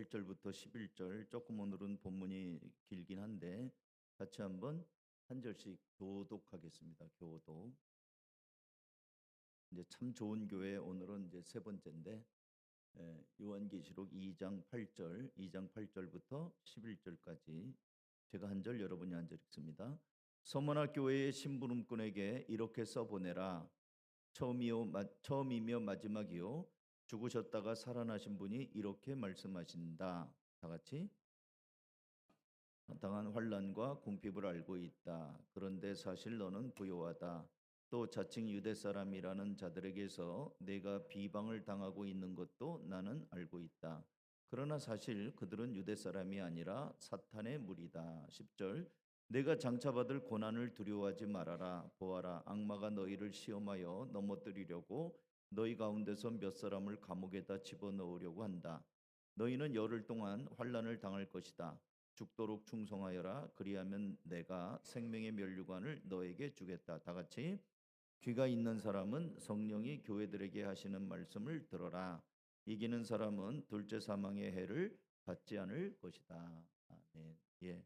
8절부터 11절, 조금 오늘은 본문이 길긴 한데 같이 한번 한 절씩 교독하겠습니다. 교독. 이제 참 좋은 교회, 오늘은 이제 세 번째인데, 요한계시록 2장 8절, 2장 8절부터 11절까지 제가 한 절, 여러분이 한 절 읽습니다. 서머나 교회의 심부름꾼에게 이렇게 써보내라. 처음이며 마지막이요 죽으셨다가 살아나신 분이 이렇게 말씀하신다. 다 같이. 당한 환난과 궁핍을 알고 있다. 그런데 사실 너는 부요하다. 또 자칭 유대 사람이라는 자들에게서 내가 비방을 당하고 있는 것도 나는 알고 있다. 그러나 사실 그들은 유대 사람이 아니라 사탄의 무리다. 10절. 내가 장차 받을 고난을 두려워하지 말아라. 보아라, 악마가 너희를 시험하여 넘어뜨리려고 너희 가운데서 몇 사람을 감옥에다 집어넣으려고 한다. 너희는 열흘 동안 환난을 당할 것이다. 죽도록 충성하여라. 그리하면 내가 생명의 면류관을 너에게 주겠다. 다 같이. 귀가 있는 사람은 성령이 교회들에게 하시는 말씀을 들어라. 이기는 사람은 둘째 사망의 해를 받지 않을 것이다. 아멘. 예.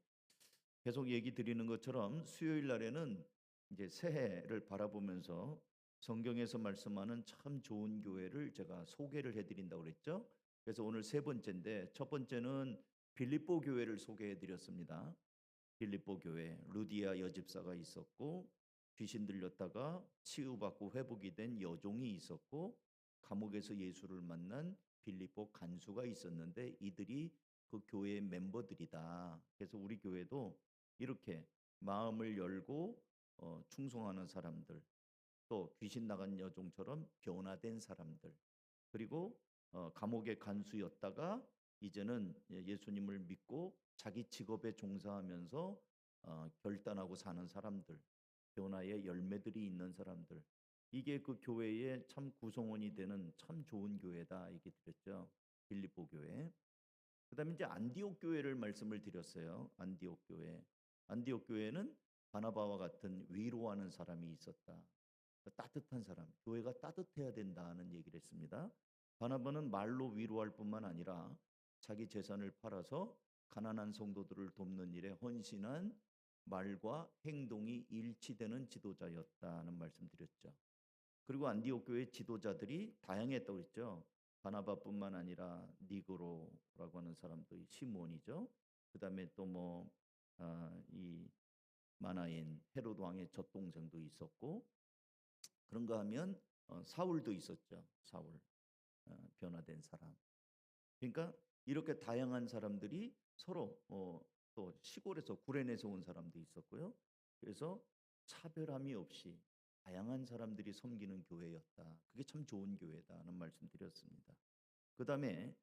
계속 얘기 드리는 것처럼 수요일 날에는 이제 새해를 바라보면서 성경에서 말씀하는 참 좋은 교회를 제가 소개를 해드린다고 그랬죠. 그래서 오늘 세 번째인데, 첫 번째는 빌립보 교회를 소개해 드렸습니다. 빌립보 교회, 루디아 여집사가 있었고, 귀신 들렸다가 치유받고 회복이 된 여종이 있었고, 감옥에서 예수를 만난 빌립보 간수가 있었는데, 이들이 그 교회의 멤버들이다. 그래서 우리 교회도 이렇게 마음을 열고 충성하는 사람들, 또 귀신 나간 여종처럼 변화된 사람들, 그리고 감옥의 간수였다가 이제는 예수님을 믿고 자기 직업에 종사하면서 결단하고 사는 사람들, 변화의 열매들이 있는 사람들, 이게 그 교회의 참 구성원이 되는 참 좋은 교회다 얘기 드렸죠. 빌립보 교회. 그다음에 이제 안디옥 교회를 말씀을 드렸어요. 안디옥 교회. 안디옥 교회는 바나바와 같은 위로하는 사람이 있었다. 따뜻한 사람, 교회가 따뜻해야 된다는 얘기를 했습니다. 바나바는 말로 위로할 뿐만 아니라 자기 재산을 팔아서 가난한 성도들을 돕는 일에 헌신한 말과 행동이 일치되는 지도자였다는 말씀드렸죠. 그리고 안디옥 교회 지도자들이 다양했다고 했죠. 바나바뿐만 아니라 니고로라고 하는 사람도 시몬이죠. 그다음에 또 이 마나인 헤롯 왕의 젖동생도 있었고, 그런가 하면 사울도 있었죠. 사울, 변화된 사람. 그러니까 이렇게 다양한 사람들이 서로 또 시골에서 구레내서 온 사람도 있었고요. 그래서 차별함이 없이 다양한 사람들이 섬기는 교회였다. 그게 참 좋은 교회다는 말씀드렸습니다. 그다음에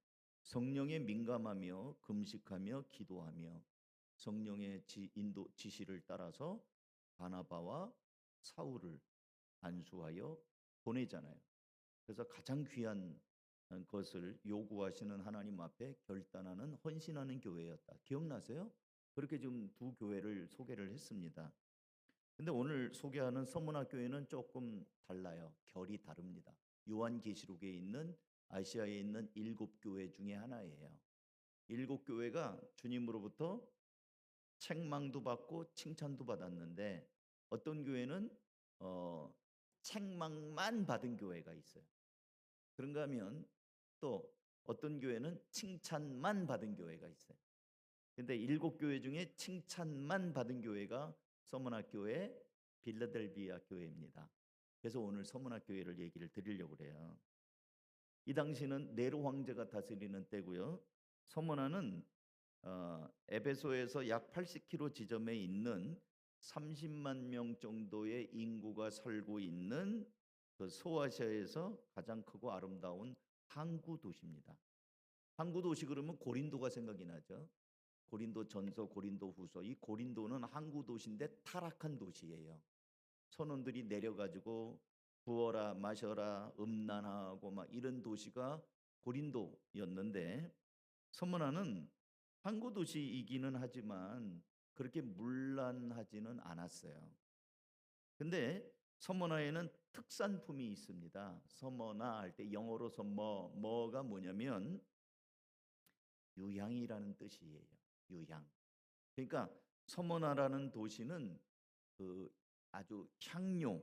성령에 민감하며 금식하며 기도하며 성령의 인도 지시를 따라서 바나바와 사울을 안수하여 보내잖아요. 그래서 가장 귀한 것을 요구하시는 하나님 앞에 결단하는 헌신하는 교회였다. 기억나세요? 그렇게 지금 두 교회를 소개를 했습니다. 근데 오늘 소개하는 서문화 교회는 조금 달라요. 결이 다릅니다. 요한계시록에 있는 아시아에 있는 7교회 중에 하나예요. 7교회가 주님으로부터 책망도 받고 칭찬도 받았는데, 어떤 교회는 어, 책망만 받은 교회가 있어요. 그런가 하면 또 어떤 교회는 칭찬만 받은 교회가 있어요. 근데 7교회 중에 칭찬만 받은 교회가 서문학교회 빌라델비아 교회입니다. 그래서 오늘 서문학교회를 얘기를 드리려고 그래요. 이 당시는 네로 황제가 다스리는 때고요. 서문화는 에베소에서 약 80km 지점에 있는 30만 명 정도의 인구가 살고 있는 그 소아시아에서 가장 크고 아름다운 항구 도시입니다. 항구 도시 그러면 고린도가 생각이 나죠. 고린도 전서, 고린도 후서. 이 고린도는 항구 도시인데 타락한 도시예요. 선원들이 내려가지고 부어라 마셔라 음란하고 막 이런 도시가 고린도였는데, 서문화는 항구 도시이기는 하지만 그렇게 문란하지는 않았어요. 근데 서머나에는 특산품이 있습니다. 서머나 할 때 영어로서 뭐가 뭐냐면 유향이라는 뜻이에요. 유향. 그러니까 서머나라는 도시는 그 아주 향료,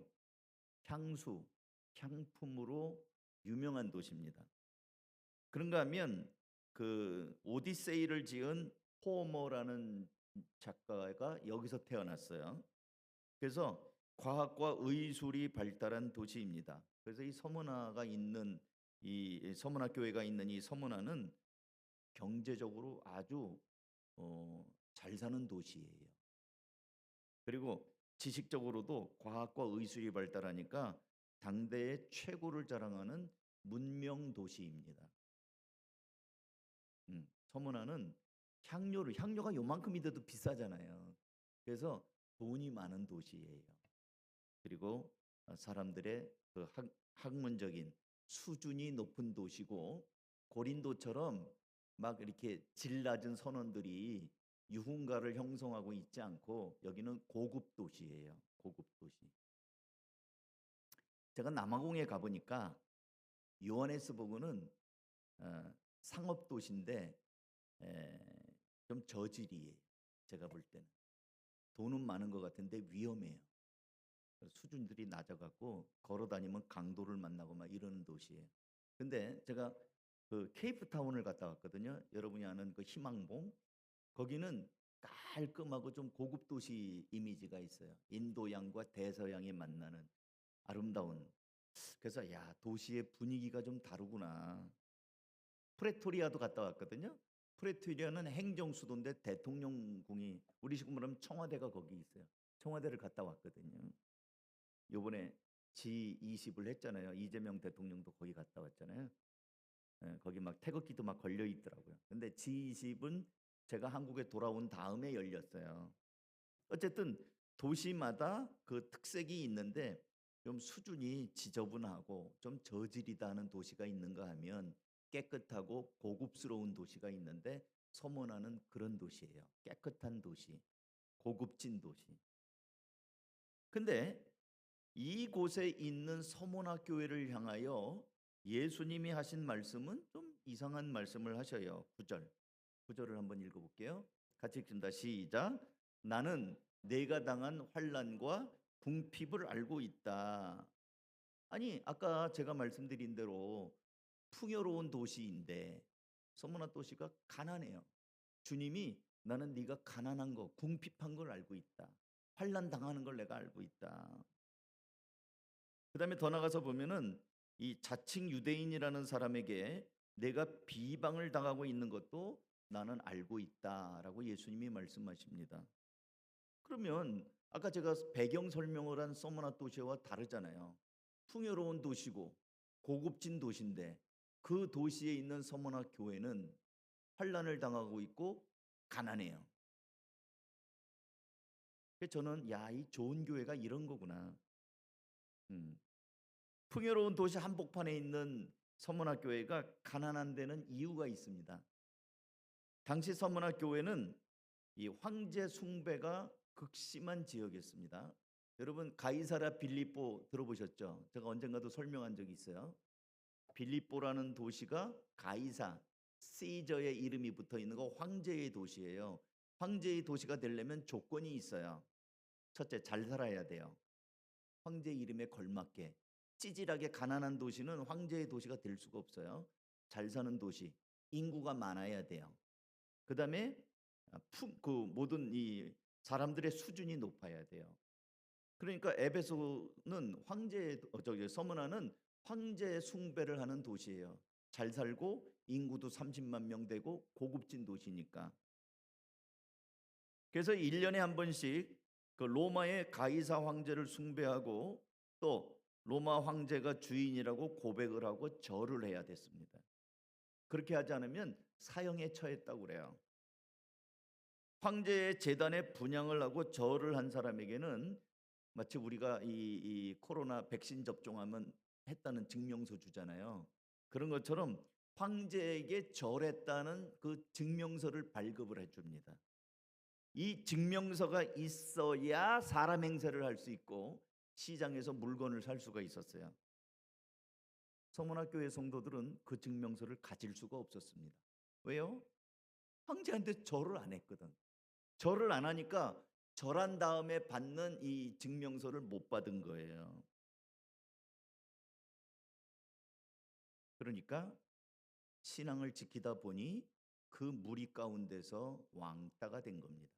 향수, 향품으로 유명한 도시입니다. 그런가 하면 그 오디세이를 지은 호머라는 작가가 여기서 태어났어요. 그래서 과학과 의술이 발달한 도시입니다. 그래서 이 서문화가 있는 이 서문화 교회가 있는 이 서문화는 경제적으로 아주 잘 사는 도시예요. 그리고 지식적으로도 과학과 의술이 발달하니까 당대의 최고를 자랑하는 문명 도시입니다. 서문화는 향료가 요만큼이 돼도 비싸잖아요. 그래서 돈이 많은 도시예요. 그리고 사람들의 그 학문적인 수준이 높은 도시고 고린도처럼 막 이렇게 질 낮은 선원들이 유흥가를 형성하고 있지 않고 여기는 고급 도시예요. 고급 도시. 제가 남아공에 가보니까 요하네스버그는 상업 도시인데 좀 저질이에요. 제가 볼 때는 돈은 많은 것 같은데 위험해요. 수준들이 낮아갖고 걸어 다니면 강도를 만나고 막 이러는 도시예요. 근데 제가 그 케이프타운을 갔다 왔거든요. 여러분이 아는 그 희망봉. 거기는 깔끔하고 좀 고급 도시 이미지가 있어요. 인도양과 대서양이 만나는 아름다운. 그래서 야, 도시의 분위기가 좀 다르구나. 프레토리아도 갔다 왔거든요. 프레토리아는 행정 수도인데 대통령궁이 우리 식으로 말하면 청와대가 거기 있어요. 청와대를 갔다 왔거든요. 요번에 G20을 했잖아요. 이재명 대통령도 거기 갔다 왔잖아요. 거기 막 태극기도 막 걸려 있더라고요. 근데 G20은 제가 한국에 돌아온 다음에 열렸어요. 어쨌든 도시마다 그 특색이 있는데 좀 수준이 지저분하고 좀 저질이다는 도시가 있는가 하면 깨끗하고 고급스러운 도시가 있는데 서문화는 그런 도시예요. 깨끗한 도시, 고급진 도시. 근데 이곳에 있는 서문화 교회를 향하여 예수님이 하신 말씀은 좀 이상한 말씀을 하셔요. 9절. 9절을 한번 읽어볼게요. 같이 읽습니다. 시작. 나는 내가 당한 환난과 궁핍을 알고 있다. 아니, 아까 제가 말씀드린 대로 풍요로운 도시인데 서문화 도시가 가난해요. 주님이 나는 네가 가난한 거, 궁핍한 걸 알고 있다. 환난 당하는 걸 내가 알고 있다. 그다음에 더 나가서 보면은 이 자칭 유대인이라는 사람에게 내가 비방을 당하고 있는 것도 나는 알고 있다라고 예수님이 말씀하십니다. 그러면 아까 제가 배경 설명을 한 서머나 도시와 다르잖아요. 풍요로운 도시고 고급진 도시인데 그 도시에 있는 서머나 교회는 환란을 당하고 있고 가난해요. 그래서 저는 야, 이 좋은 교회가 이런 거구나. 음. 풍요로운 도시 한복판에 있는 서문화 교회가 가난한 데는 이유가 있습니다. 당시 서문화 교회는 이 황제 숭배가 극심한 지역이었습니다. 여러분 가이사랴 빌립보 들어보셨죠? 제가 언젠가도 설명한 적이 있어요. 빌립보라는 도시가 가이사 시저의 이름이 붙어 있는 거 황제의 도시예요. 황제의 도시가 되려면 조건이 있어요. 첫째, 잘 살아야 돼요. 황제 이름에 걸맞게. 찌질하게 가난한 도시는 황제의 도시가 될 수가 없어요. 잘 사는 도시, 인구가 많아야 돼요. 그다음에 그 모든 이 사람들의 수준이 높아야 돼요. 그러니까 에베소는 저기 서문화는 황제 숭배를 하는 도시예요. 잘 살고 인구도 30만 명 되고 고급진 도시니까. 그래서 1년에 한 번씩 그 로마의 가이사 황제를 숭배하고 또 로마 황제가 주인이라고 고백을 하고 절을 해야 됐습니다. 그렇게 하지 않으면 사형에 처했다고 그래요. 황제의 제단에 분향을 하고 절을 한 사람에게는 마치 우리가 이 코로나 백신 접종하면 했다는 증명서 주잖아요. 그런 것처럼 황제에게 절했다는 그 증명서를 발급을 해줍니다. 이 증명서가 있어야 사람 행세를 할 수 있고 시장에서 물건을 살 수가 있었어요. 서문화 교회 성도들은 그 증명서를 가질 수가 없었습니다. 왜요? 황제한테 절을 안 했거든. 절을 안 하니까 절한 다음에 받는 이 증명서를 못 받은 거예요. 그러니까 신앙을 지키다 보니 그 무리 가운데서 왕따가 된 겁니다.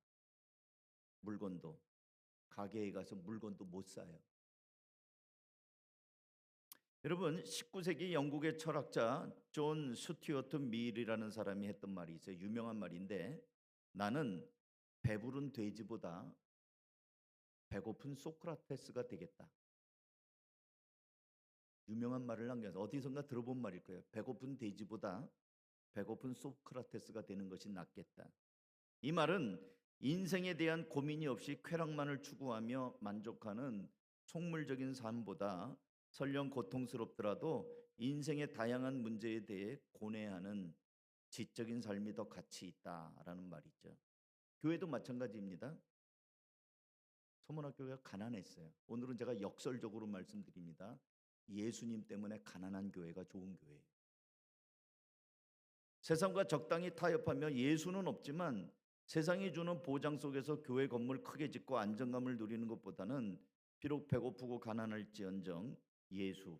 물건도 가게에 가서 물건도 못 사요. 여러분 19세기 영국의 철학자 존 스튜어트 밀이라는 사람이 했던 말이 있어요. 유명한 말인데 나는 배부른 돼지보다 배고픈 소크라테스가 되겠다. 유명한 말을 남겨서 어디선가 들어본 말일 거예요. 배고픈 돼지보다 배고픈 소크라테스가 되는 것이 낫겠다. 이 말은 인생에 대한 고민이 없이 쾌락만을 추구하며 만족하는 속물적인 삶보다 설령 고통스럽더라도 인생의 다양한 문제에 대해 고뇌하는 지적인 삶이 더 가치 있다라는 말이죠. 교회도 마찬가지입니다. 서문학교가 가난했어요. 오늘은 제가 역설적으로 말씀드립니다. 예수님 때문에 가난한 교회가 좋은 교회예요. 세상과 적당히 타협하며 예수는 없지만 세상이 주는 보장 속에서 교회 건물 크게 짓고 안정감을 누리는 것보다는 비록 배고프고 가난할지언정 예수,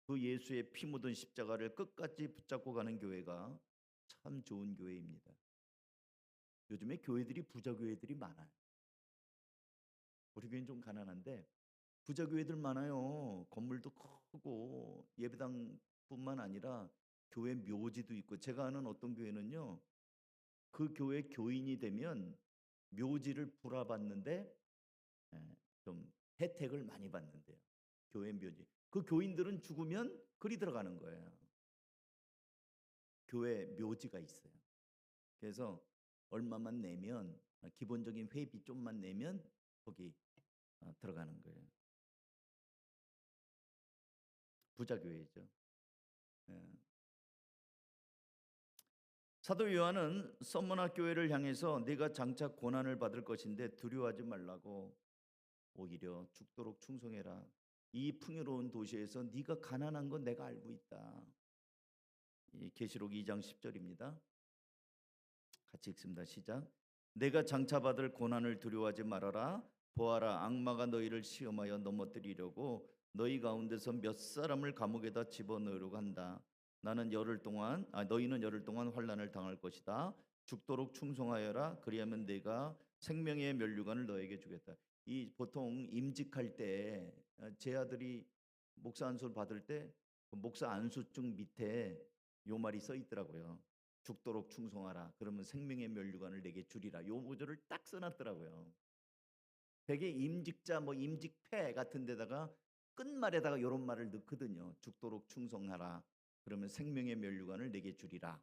그 예수의 피 묻은 십자가를 끝까지 붙잡고 가는 교회가 참 좋은 교회입니다. 요즘에 교회들이 부자 교회들이 많아요. 우리 교회는 좀 가난한데 부자 교회들 많아요. 건물도 크고 예배당뿐만 아니라 교회 묘지도 있고 제가 아는 어떤 교회는요. 그 교회 교인이 되면 묘지를 불화받는데 좀 혜택을 많이 받는데요. 교회 묘지. 그 교인들은 죽으면 그리 들어가는 거예요. 교회 묘지가 있어요. 그래서 얼마만 내면 기본적인 회비 좀만 내면 거기 들어가는 거예요. 부자 교회죠. 예. 사도 요한은 서머나 교회를 향해서 네가 장차 고난을 받을 것인데 두려워하지 말라고 오히려 죽도록 충성해라. 이 풍요로운 도시에서 네가 가난한 건 내가 알고 있다. 이 계시록 2장 10절입니다. 같이 읽습니다. 시작. 내가 장차 받을 고난을 두려워하지 말아라. 보아라 악마가 너희를 시험하여 넘어뜨리려고 너희 가운데서 몇 사람을 감옥에다 집어넣으려고 한다. 너희는 열흘 동안 환난을 당할 것이다. 죽도록 충성하여라. 그리하면 내가 생명의 면류관을 너에게 주겠다. 이 보통 임직할 때 제 아들이 목사 안수를 받을 때 그 목사 안수증 밑에 요 말이 써 있더라고요. 죽도록 충성하라. 그러면 생명의 면류관을 내게 주리라. 요 구절을 딱 써놨더라고요. 되게 임직자 뭐 임직패 같은 데다가 끝말에다가 요런 말을 넣거든요. 죽도록 충성하라. 그러면 생명의 면류관을 내게 주리라.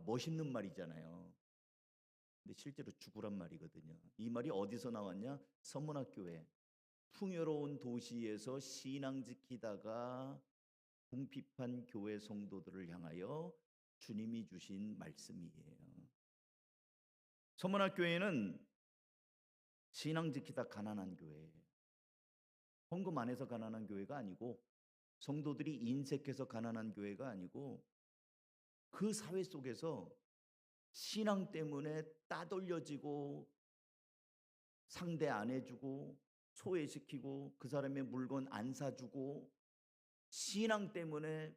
멋있는 말이잖아요. 근데 실제로 죽으란 말이거든요. 이 말이 어디서 나왔냐? 서문학교에 풍요로운 도시에서 신앙 지키다가 궁핍한 교회 성도들을 향하여 주님이 주신 말씀이에요. 서문학교에는 신앙 지키다 가난한 교회예요. 헌금 안 해서 가난한 교회가 아니고 성도들이 인색해서 가난한 교회가 아니고 그 사회 속에서 신앙 때문에 따돌려지고 상대 안 해주고 소외시키고 그 사람의 물건 안 사주고 신앙 때문에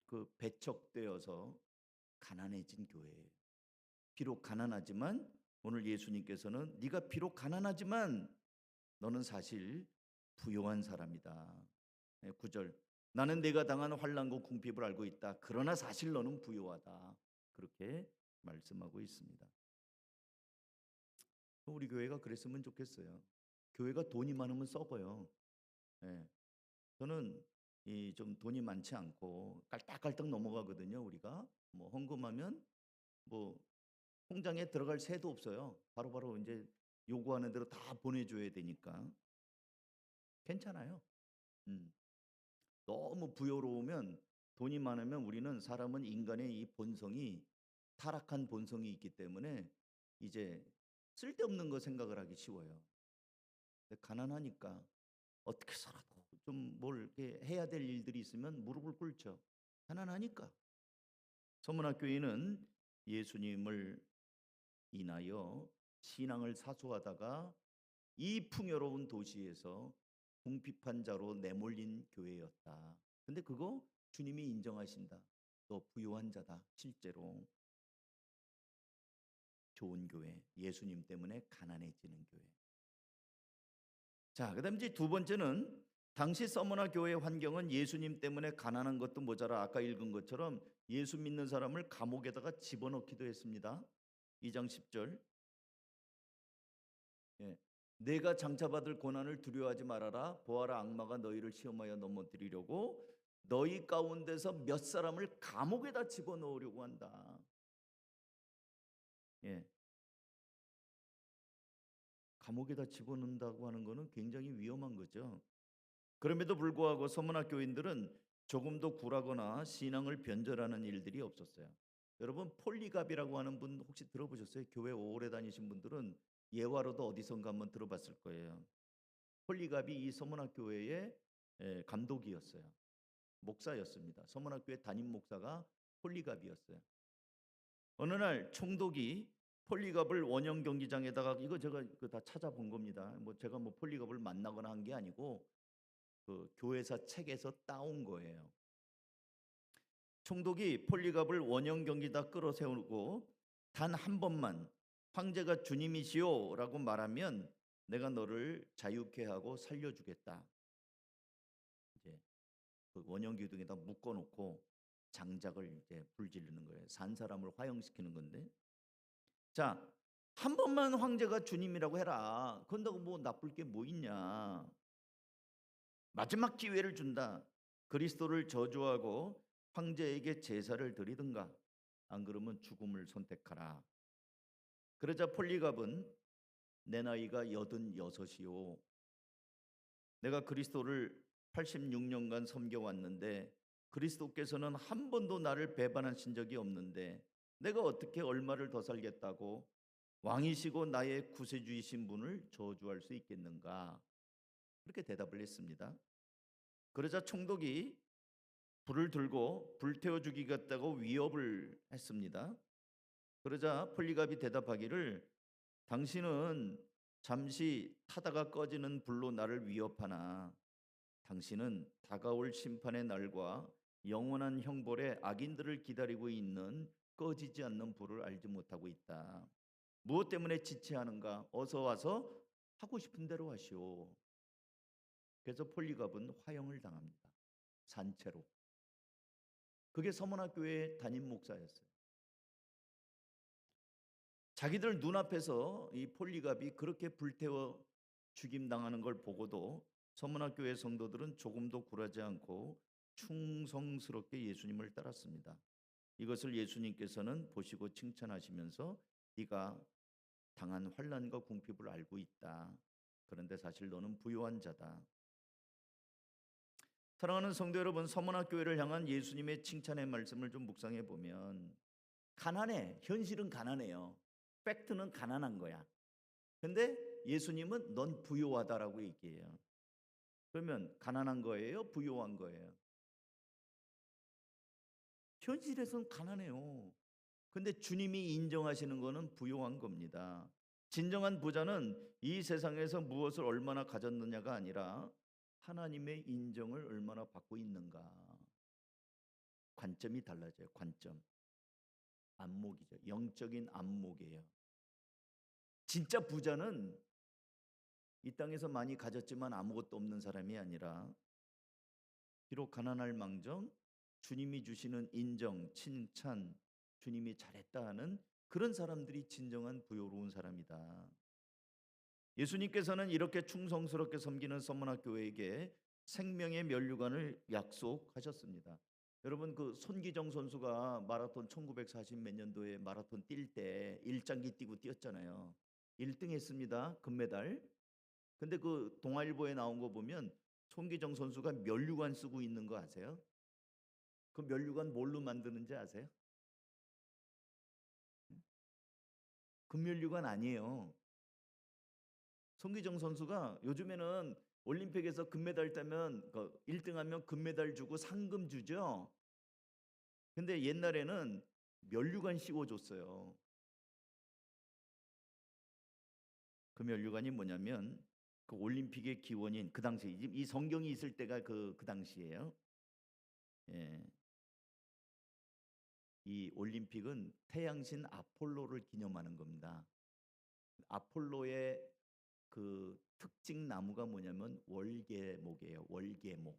그 배척되어서 가난해진 교회예요. 비록 가난하지만 오늘 예수님께서는 네가 비록 가난하지만 너는 사실 부요한 사람이다. 9절 나는 네가 당한 환난과 궁핍을 알고 있다. 그러나 사실 너는 부요하다. 그렇게 말씀하고 있습니다. 우리 교회가 그랬으면 좋겠어요. 교회가 돈이 많으면 썩어요. 예. 저는 이 좀 돈이 많지 않고 깔딱깔딱 넘어가거든요. 우리가 뭐 헌금하면 뭐 통장에 들어갈 새도 없어요. 바로바로 이제 요구하는 대로 다 보내줘야 되니까 괜찮아요. 음. 너무 부여로우면 돈이 많으면 우리는 사람은 인간의 이 본성이 타락한 본성이 있기 때문에 이제 쓸데없는 거 생각을 하기 쉬워요. 근데 가난하니까 어떻게 살아도 좀 뭘 이렇게 해야 될 일들이 있으면 무릎을 꿇죠. 가난하니까. 서문학교인은 예수님을 인하여 신앙을 사수하다가 이 풍요로운 도시에서 궁핍한 자로 내몰린 교회였다. 근데 그거 주님이 인정하신다. 너 부유한 자다. 실제로 좋은 교회, 예수님 때문에 가난해지는 교회. 자, 그다음 이제 두 번째는 당시 서머나 교회의 환경은 예수님 때문에 가난한 것도 모자라 아까 읽은 것처럼 예수 믿는 사람을 감옥에다가 집어넣기도 했습니다. 2장 10절. 예. 내가 장차받을 고난을 두려워하지 말아라. 보아라, 악마가 너희를 시험하여 넘어뜨리려고 너희 가운데서 몇 사람을 감옥에다 집어넣으려고 한다. 예. 감옥에다 집어넣는다고 하는 것은 굉장히 위험한 거죠. 그럼에도 불구하고 서문학 교인들은 조금도 굴하거나 신앙을 변절하는 일들이 없었어요. 여러분 폴리갑이라고 하는 분 혹시 들어보셨어요? 교회 오래 다니신 분들은 예화로도 어디선가 한번 들어봤을 거예요. 폴리갑이 이 서문학 교회의 감독이었어요. 목사였습니다. 서문학 교회 담임 목사가 폴리갑이었어요. 어느 날 총독이 폴리갑을 원형 경기장에다가 이거 제가 다 찾아본 겁니다. 뭐 제가 뭐 폴리갑을 만나거나 한 게 아니고 그 교회사 책에서 따온 거예요. 총독이 폴리갑을 원형 경기다 끌어세우고 단 한 번만 황제가 주님이시오라고 말하면 내가 너를 자유케 하고 살려주겠다. 이제 그 원형 기둥에다 묶어놓고 장작을 이제 불지르는 거예요. 산 사람을 화형시키는 건데. 자, 한 번만 황제가 주님이라고 해라. 그런다고 뭐 나쁠 게 뭐 있냐? 마지막 기회를 준다. 그리스도를 저주하고 황제에게 제사를 드리든가 안 그러면 죽음을 선택하라. 그러자 폴리갑은 내 나이가 86이요. 내가 그리스도를 86년간 섬겨왔는데 그리스도께서는 한 번도 나를 배반하신 적이 없는데 내가 어떻게 얼마를 더 살겠다고 왕이시고 나의 구세주이신 분을 저주할 수 있겠는가? 그렇게 대답을 했습니다. 그러자 총독이 불을 들고 불태워 죽이겠다고 위협을 했습니다. 그러자 폴리갑이 대답하기를 당신은 잠시 타다가 꺼지는 불로 나를 위협하나 당신은 다가올 심판의 날과 영원한 형벌의 악인들을 기다리고 있는 꺼지지 않는 불을 알지 못하고 있다. 무엇 때문에 지체하는가? 어서 와서 하고 싶은 대로 하시오. 그래서 폴리갑은 화형을 당합니다. 산채로. 그게 서문학교의 담임 목사였어요. 자기들 눈앞에서 이 폴리갑이 그렇게 불태워 죽임당하는 걸 보고도 서문학교의 성도들은 조금도 굴하지 않고 충성스럽게 예수님을 따랐습니다. 이것을 예수님께서는 보시고 칭찬하시면서 네가 당한 환난과 궁핍을 알고 있다. 그런데 사실 너는 부요한 자다. 사랑하는 성도 여러분, 서문학교회를 향한 예수님의 칭찬의 말씀을 좀 묵상해 보면 가난해. 현실은 가난해요. 팩트는 가난한 거야. 근데 예수님은 넌 부요하다라고 얘기해요. 그러면 가난한 거예요? 부요한 거예요? 현실에서는 가난해요. 근데 주님이 인정하시는 거는 부요한 겁니다. 진정한 부자는 이 세상에서 무엇을 얼마나 가졌느냐가 아니라 하나님의 인정을 얼마나 받고 있는가. 관점이 달라져요. 관점. 안목이죠. 영적인 안목이에요. 진짜 부자는 이 땅에서 많이 가졌지만 아무것도 없는 사람이 아니라 비록 가난할 망정 주님이 주시는 인정, 칭찬, 주님이 잘했다 하는 그런 사람들이 진정한 부요로운 사람이다. 예수님께서는 이렇게 충성스럽게 섬기는 서문학 교회에게 생명의 면류관을 약속하셨습니다. 여러분 그 손기정 선수가 마라톤 1940 몇 년도에 마라톤 뛸 때 일장기 뛰고 뛰었잖아요. 1등 했습니다. 금메달. 근데 그 동아일보에 나온 거 보면 손기정 선수가 면류관 쓰고 있는 거 아세요? 그 면류관 뭘로 만드는지 아세요? 금면류관 아니에요. 손기정 선수가 요즘에는 올림픽에서 금메달 따면 1등하면 금메달 주고 상금 주죠. 근데 옛날에는 면류관 씌워줬어요. 그 면류관이 뭐냐면 그 올림픽의 기원인 그 당시 이 성경이 있을 때가 그 당시예요. 예. 이 올림픽은 태양신 아폴로를 기념하는 겁니다. 아폴로의 그 특징 나무가 뭐냐면 월계목이에요. 월계목.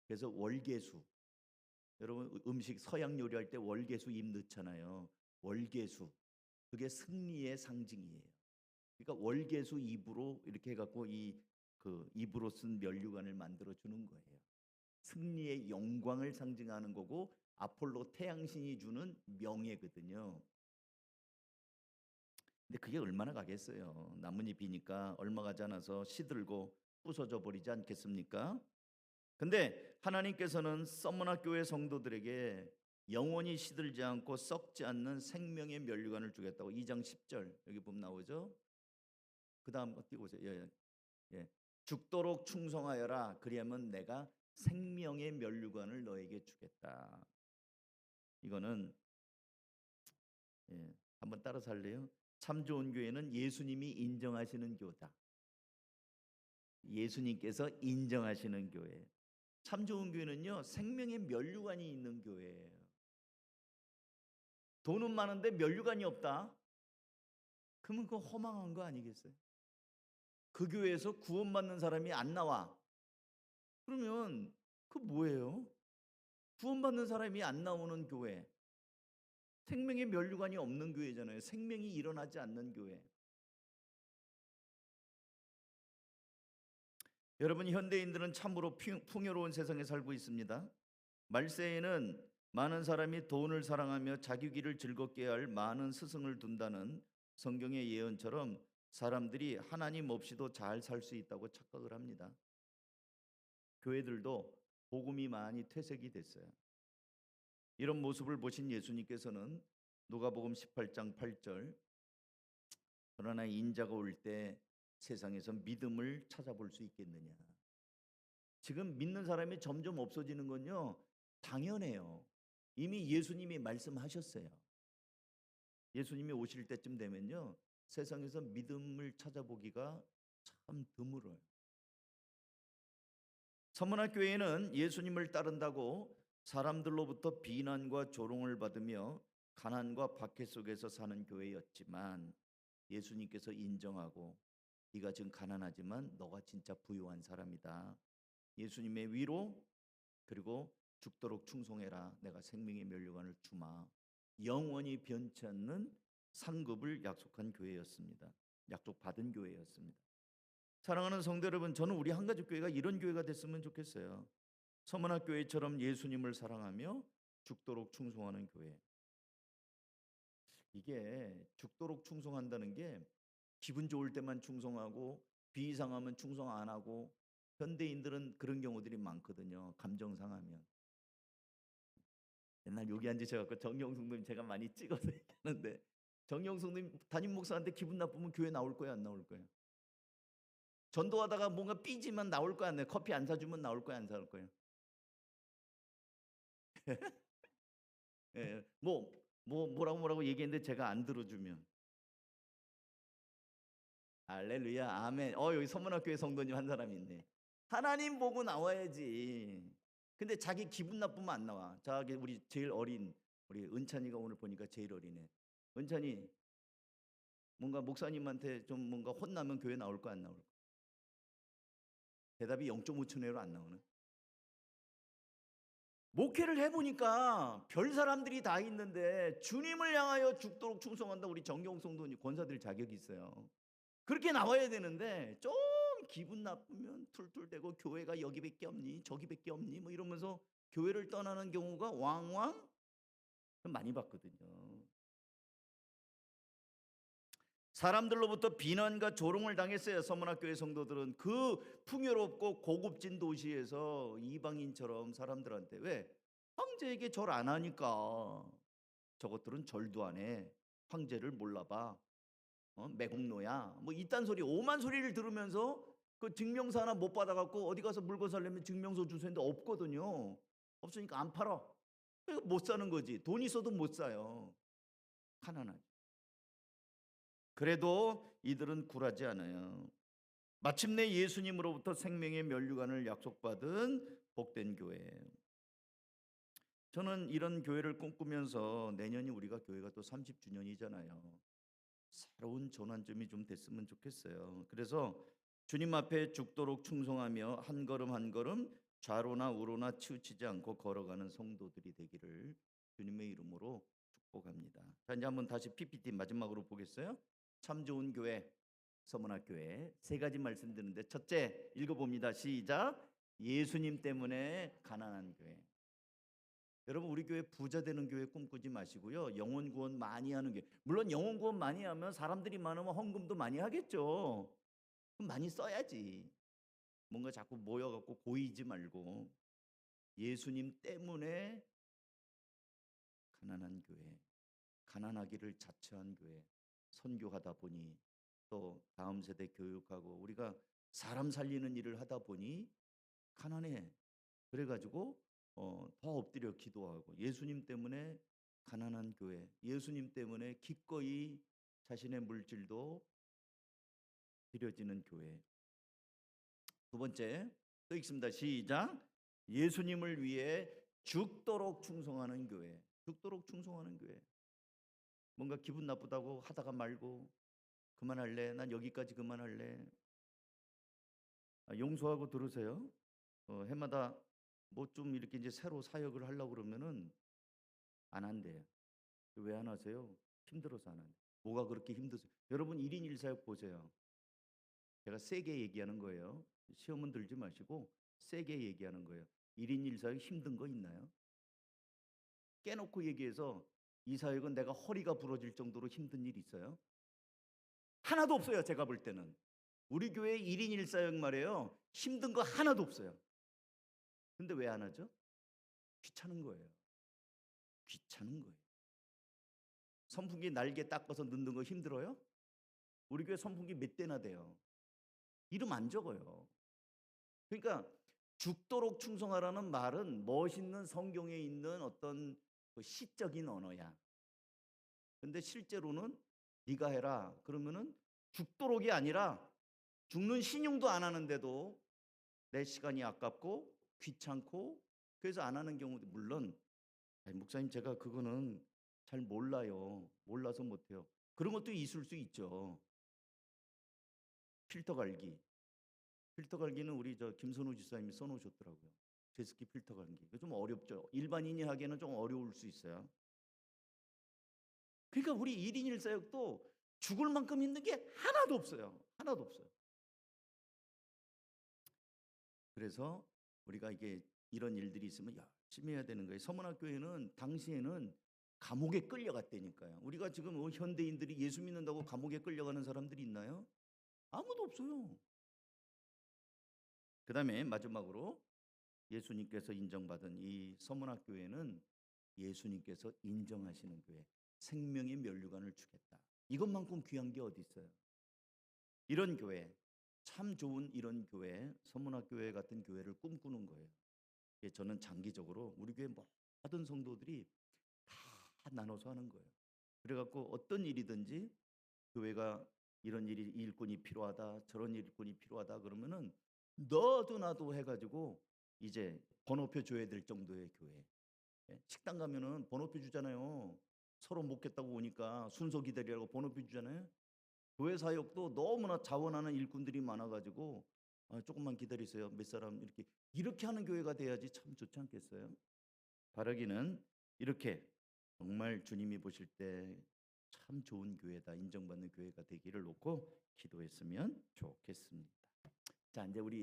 그래서 월계수. 여러분 음식 서양 요리할 때 월계수 잎 넣잖아요. 월계수. 그게 승리의 상징이에요. 그러니까 월계수 잎으로 이렇게 해갖고 그 잎으로 쓴 면류관을 만들어 주는 거예요. 승리의 영광을 상징하는 거고 아폴로 태양신이 주는 명예거든요. 근데 그게 얼마나 가겠어요. 나뭇잎이니까 얼마 가지 않아서 시들고 부서져 버리지 않겠습니까? 근데 하나님께서는 서머나 교회 성도들에게 영원히 시들지 않고 썩지 않는 생명의 면류관을 주겠다고 2장 10절 여기 보면 나오죠. 그 다음 띄고 오세요. 예, 예. 죽도록 충성하여라. 그리하면 내가 생명의 면류관을 너에게 주겠다. 이거는 한번 따라서 할래요? 참 좋은 교회는 예수님이 인정하시는 교다. 예수님께서 인정하시는 교회. 참 좋은 교회는요, 생명의 면류관이 있는 교회예요. 돈은 많은데 면류관이 없다? 그러면 그거 허망한 거 아니겠어요? 그 교회에서 구원받는 사람이 안 나와. 그러면 그 뭐예요? 구원받는 사람이 안 나오는 교회. 생명의 면류관이 없는 교회잖아요. 생명이 일어나지 않는 교회. 여러분 현대인들은 참으로 풍요로운 세상에 살고 있습니다. 말세에는 많은 사람이 돈을 사랑하며 자기 귀를 즐겁게 할 많은 스승을 둔다는 성경의 예언처럼 사람들이 하나님 없이도 잘 살 수 있다고 착각을 합니다. 교회들도 복음이 많이 퇴색이 됐어요. 이런 모습을 보신 예수님께서는 누가복음 18장 8절 그러나 인자가 올 때 세상에서 믿음을 찾아볼 수 있겠느냐. 지금 믿는 사람이 점점 없어지는 건요 당연해요. 이미 예수님이 말씀하셨어요. 예수님이 오실 때쯤 되면요 세상에서 믿음을 찾아보기가 참 드물어요. 서문학교회는 예수님을 따른다고 사람들로부터 비난과 조롱을 받으며 가난과 박해 속에서 사는 교회였지만 예수님께서 인정하고 네가 지금 가난하지만 너가 진짜 부유한 사람이다. 예수님의 위로 그리고 죽도록 충성해라. 내가 생명의 면류관을 주마. 영원히 변치 않는 상급을 약속한 교회였습니다. 약속받은 교회였습니다. 사랑하는 성도 여러분, 저는 우리 한가족 교회가 이런 교회가 됐으면 좋겠어요. 서문학 교회처럼 예수님을 사랑하며 죽도록 충성하는 교회. 이게 죽도록 충성한다는 게 기분 좋을 때만 충성하고 비이상하면 충성 안 하고 현대인들은 그런 경우들이 많거든요. 감정 상하면. 옛날 여기 앉으셔갖고 정영숙님 제가 많이 찍어서 얘기하는데 정영숙님 담임 목사한테 기분 나쁘면 교회 나올 거야 안 나올 거야? 전도하다가 뭔가 삐지면 나올 거야 안 나올 거야? 커피 안 사주면 나올 거야 안 사올 거야? 예, 뭐라고 얘기했는데 제가 안 들어주면 할렐루야 아멘. 여기 서문학교회 성도님 한 사람이 있네. 하나님 보고 나와야지. 근데 자기 기분 나쁘면 안 나와. 자기 우리 제일 어린 우리 은찬이가 오늘 보니까 제일 어리네. 은찬이 뭔가 목사님한테 좀 뭔가 혼나면 교회 나올 거 안 나올 거? 대답이 0.5초 내로 안 나오는. 목회를 해보니까 별 사람들이 다 있는데 주님을 향하여 죽도록 충성한다 우리 정경성도님 권사들 자격이 있어요. 그렇게 나와야 되는데 좀 기분 나쁘면 툴툴대고 교회가 여기밖에 없니 저기밖에 없니 뭐 이러면서 교회를 떠나는 경우가 왕왕 많이 봤거든요. 사람들로부터 비난과 조롱을 당했어요. 서문학교의 성도들은 그 풍요롭고 고급진 도시에서 이방인처럼 사람들한테 왜? 황제에게 절 안 하니까. 저것들은 절도 안 해. 황제를 몰라봐. 매국노야. 뭐 이딴 소리 오만 소리를 들으면서 그 증명서 하나 못 받아갖고 어디 가서 물건 살려면 증명서 주세요 했는데 없거든요. 없으니까 안 팔아. 못 사는 거지. 돈 있어도 못 사요. 가난하죠. 그래도 이들은 굴하지 않아요. 마침내 예수님으로부터 생명의 면류관을 약속받은 복된 교회예요. 저는 이런 교회를 꿈꾸면서 내년이 우리가 교회가 또 30주년이잖아요. 새로운 전환점이 좀 됐으면 좋겠어요. 그래서 주님 앞에 죽도록 충성하며 한 걸음 한 걸음 좌로나 우로나 치우치지 않고 걸어가는 성도들이 되기를 주님의 이름으로 축복합니다. 자, 이제 한번 다시 PPT 마지막으로 보겠어요. 참 좋은 교회, 서문학교회 세 가지 말씀드리는데, 첫째 읽어봅니다. 시작. 예수님 때문에 가난한 교회. 여러분, 우리 교회 부자 되는 교회 꿈꾸지 마시고요. 영혼 구원 많이 하는 교회. 물론 영혼 구원 많이 하면 사람들이 많으면 헌금도 많이 하겠죠. 그럼 많이 써야지. 뭔가 자꾸 모여갖고 고이지 말고 예수님 때문에 가난한 교회, 가난하기를 자처한 교회 선교하다 보니, 또 다음 세대 교육하고 우리가 사람 살리는 일을 하다 보니 가난해. 그래가지고 더 엎드려 기도하고 예수님 때문에 가난한 교회, 예수님 때문에 기꺼이 자신의 물질도 드려지는 교회. 두 번째 또 읽습니다. 시작. 예수님을 위해 죽도록 충성하는 교회. 죽도록 충성하는 교회. 뭔가 기분 나쁘다고 하다가 말고 그만할래. 난 여기까지 그만할래. 용서하고 들으세요. 해마다 뭐 좀 이렇게 이제 새로 사역을 하려고 그러면은 안 한대요. 왜 안 하세요? 힘들어서 안 한대. 뭐가 그렇게 힘드세요? 여러분 1인 1사역 보세요. 제가 세게 얘기하는 거예요. 시험은 들지 마시고 세게 얘기하는 거예요. 1인 1사역 힘든 거 있나요? 깨놓고 얘기해서 이 사역은 내가 허리가 부러질 정도로 힘든 일 있어요? 하나도 없어요. 제가 볼 때는. 우리 교회 1인 1사역 말이에요. 힘든 거 하나도 없어요. 근데 왜 안 하죠? 귀찮은 거예요. 귀찮은 거예요. 선풍기 날개 닦아서 넣는 거 힘들어요? 우리 교회 선풍기 몇 대나 돼요? 이름 안 적어요. 그러니까 죽도록 충성하라는 말은 멋있는 성경에 있는 어떤 그 시적인 언어야. 근데 실제로는 네가 해라 그러면은 죽도록이 아니라 죽는 신용도 안 하는데도 내 시간이 아깝고 귀찮고 그래서 안 하는 경우도, 물론 목사님 제가 그거는 잘 몰라요. 몰라서 못해요. 그런 것도 있을 수 있죠. 필터 갈기. 필터 갈기는 우리 저 김선우 지사님이 써놓으셨더라고요. 제습기 필터 갈기. 좀 어렵죠. 일반인이 하기에는 좀 어려울 수 있어요. 그러니까 우리 1인 1사역도 죽을 만큼 힘든 게 하나도 없어요. 하나도 없어요. 그래서 우리가 이게 이런 일들이 있으면 열심히 해야 되는 거예요. 서문학교회는 당시에는 감옥에 끌려갔다니까요. 우리가 지금 현대인들이 예수 믿는다고 감옥에 끌려가는 사람들이 있나요? 아무도 없어요. 그 다음에 마지막으로 예수님께서 인정받은 이 서문학교회는 예수님께서 인정하시는 교회, 생명의 면류관을 주겠다. 이것만큼 귀한 게 어디 있어요? 이런 교회, 참 좋은 이런 교회, 서문학교회 같은 교회를 꿈꾸는 거예요. 저는 장기적으로 우리 교회 모든 성도들이 다 나눠서 하는 거예요. 그래갖고 어떤 일이든지 교회가 이런 일이 일꾼이 필요하다, 저런 일꾼이 필요하다 그러면은 너도 나도 해가지고 이제 번호표 줘야 될 정도의 교회. 식당 가면은 번호표 주잖아요. 서로 먹겠다고 오니까 순서 기다리라고 번호표 주잖아요. 교회 사역도 너무나 자원하는 일꾼들이 많아가지고 조금만 기다리세요. 몇 사람 이렇게 하는 교회가 돼야지 참 좋지 않겠어요? 바라기는 이렇게 정말 주님이 보실 때 참 좋은 교회다, 인정받는 교회가 되기를 놓고 기도했으면 좋겠습니다. 자, 이제 우리